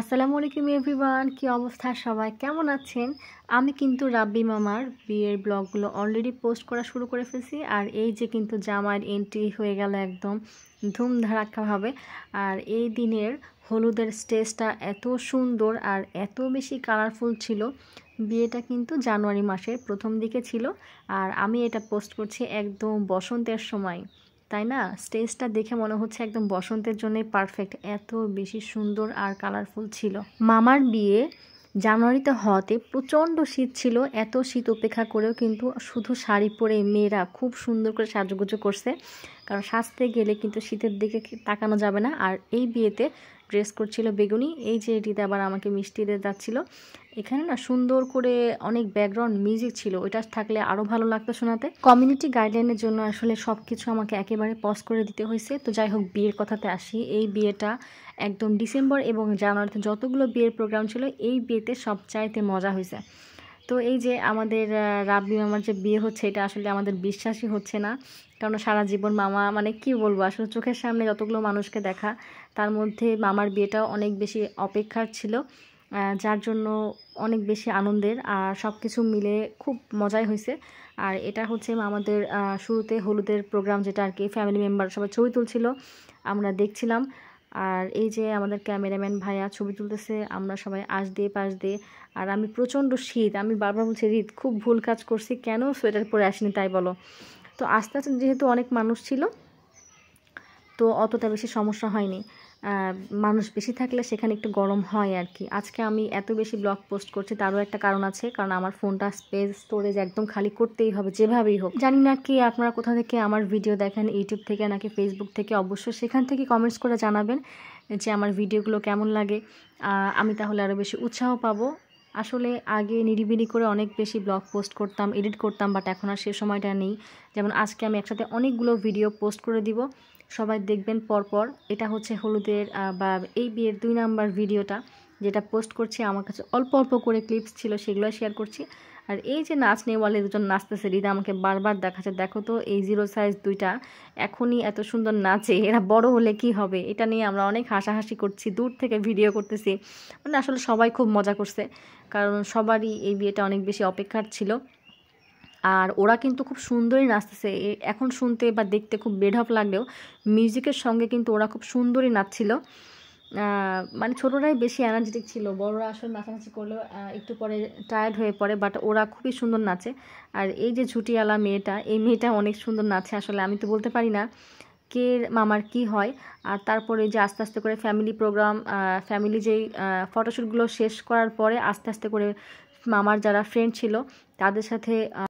আসসালামু আলাইকুম এভরিওয়ান, কি অবস্থা সবাই, কেমন আছেন? আমি কিন্তু রাব্বি মামার বিয়ের ব্লগগুলো অলরেডি পোস্ট করা শুরু করে ফেলছি। আর এই যে কিন্তু জামাইয়ের এন্ট্রি হয়ে গেল একদম ধুমধারাক্কাভাবে। আর এই দিনের হলুদের স্টেজটা এত সুন্দর আর এত বেশি কালারফুল ছিল। বিয়েটা কিন্তু জানুয়ারি মাসের প্রথম দিকে ছিল, আর আমি এটা পোস্ট করছি একদম বসন্তের সময়, তাই না? স্টেজটা দেখে মনে হচ্ছে একদম বসন্তের জন্যই পারফেক্ট, এত বেশি সুন্দর আর কালারফুল ছিল। মামার বিয়ে জানুয়ারিতে হওয়াতে প্রচণ্ড শীত ছিল। এত শীত উপেক্ষা করেও কিন্তু শুধু শাড়ি পরে মেয়েরা খুব সুন্দর করে সাজুগুজু করছে, কারণ সাজতে গেলে কিন্তু শীতের দিকে তাকানো যাবে না। আর এই বিয়েতে ড্রেস করছিল বেগুনি। এই যে এটিতে আবার আমাকে মিষ্টি দিয়ে যাচ্ছিল। এখানে না সুন্দর করে অনেক ব্যাকগ্রাউন্ড মিউজিক ছিল, ওইটা থাকলে আরও ভালো লাগতো শোনাতে। কমিউনিটি গাইডলাইনের জন্য আসলে সব কিছু আমাকে একেবারে পজ করে দিতে হয়েছে। তো যাই হোক, বিয়ের কথাতে আসি। এই বিয়েটা একদম ডিসেম্বর এবং জানুয়ারিতে যতগুলো বিয়ের প্রোগ্রাম ছিল, এই বিয়েতে সবচাইতে মজা হয়েছে। তো এই যে আমাদের রাব্বি মামার যে বিয়ে হচ্ছে, এটা আসলে আমাদের বিশ্বাসই হচ্ছে না, কারণ সারা জীবন মামা, মানে কি বলবো, আসলে চোখের সামনে যতগুলো মানুষকে দেখা, তার মধ্যে মামার বিয়েটাও অনেক বেশি অপেক্ষার ছিল, যার জন্য অনেক বেশি আনন্দের। আর সব কিছু মিলে খুব মজাই হয়েছে। আর এটা হচ্ছে আমাদের শুরুতে হলুদের প্রোগ্রাম, যেটা আর কি ফ্যামিলি মেম্বার সবাই ছবি তুলছিল, আমরা দেখছিলাম। আর এই যে আমাদের ক্যামেরাম্যান ভাইয়া ছবি তুলতেছে, আমরা সবাই আশ দিয়ে পাশ দিয়ে। আর আমি প্রচণ্ড শীত, আমি বারবার বলছি রিত খুব ভুল কাজ করছি, কেন সোয়েটার পরে আসিনি তাই বলো। তো আস্তে আস্তে যেহেতু অনেক মানুষ ছিল, তো অতটা বেশি সমস্যা হয়নি। মানুষ বেশি থাকলে সেখানে একটু গরম হয় আর কি। আজকে আমি এত বেশি ব্লগ পোস্ট করছি, তারও একটা কারণ আছে, কারণ আমার ফোনটা স্টোরেজ একদম খালি করতেই হবে যেভাবেই হোক। জানি না কি আপনারা কোথা থেকে আমার ভিডিও দেখেন, ইউটিউব থেকে নাকি ফেসবুক থেকে, অবশ্যই সেখান থেকে কমেন্টস করে জানাবেন যে আমার ভিডিওগুলো কেমন লাগে। আমি তাহলে আরও বেশি উৎসাহ পাবো। আসলে আগে নিরিবিলি করে অনেক বেশি ব্লগ পোস্ট করতাম, এডিট করতাম, বাট এখন আর সে সময়টা নেই। যেমন আজকে আমি একসাথে অনেকগুলো ভিডিও পোস্ট করে দিব, সবাই দেখবেন পরপর। এটা হচ্ছে হলুদের বা এই বিয়ের 2 নাম্বার ভিডিওটা, যেটা পোস্ট করছি। আমার কাছে অল্প অল্প করে ক্লিপস ছিল, সেগুলো শেয়ার করছি। আর এই যে নাচ নেওয়ালে দুজন নাচতেছে, রিদা আমাকে বারবার দেখাচ্ছে, দেখো তো এই 0 সাইজ 2টা এখনই এত সুন্দর নাচে, এরা বড় হলে কি হবে। এটা নিয়ে আমরা অনেক হাসাহাসি করছি, দূর থেকে ভিডিও করতেছি। মানে আসলে সবাই খুব মজা করছে, কারণ সবারই এই বিয়েটা অনেক বেশি অপেক্ষার ছিল। আর ওরা কিন্তু খুব সুন্দরই নাচতেছে, এখন শুনতে বা দেখতে খুব বেঢপ লাগলেও মিউজিকের সঙ্গে কিন্তু ওরা খুব সুন্দরই নাচছিল। মানে ছোটরাই বেশি এনার্জেটিক ছিল, বড়রা আসলে নাচানাচি করলেও একটু পরে টায়ার্ড হয়ে পড়ে, বাট ওরা খুবই সুন্দর নাচে। আর এই যে ঝুটিওয়ালা মেয়েটা, এই মেয়েটা অনেক সুন্দর নাচে। আসলে আমি তো বলতে পারি না কে মামার কি হয়। আর তারপরে যে আস্তে আস্তে করে ফ্যামিলি প্রোগ্রাম, ফ্যামিলি যেই ফটোশ্যুটগুলো শেষ করার পরে আস্তে আস্তে করে মামার যারা ফ্রেন্ড ছিল তাদের সাথে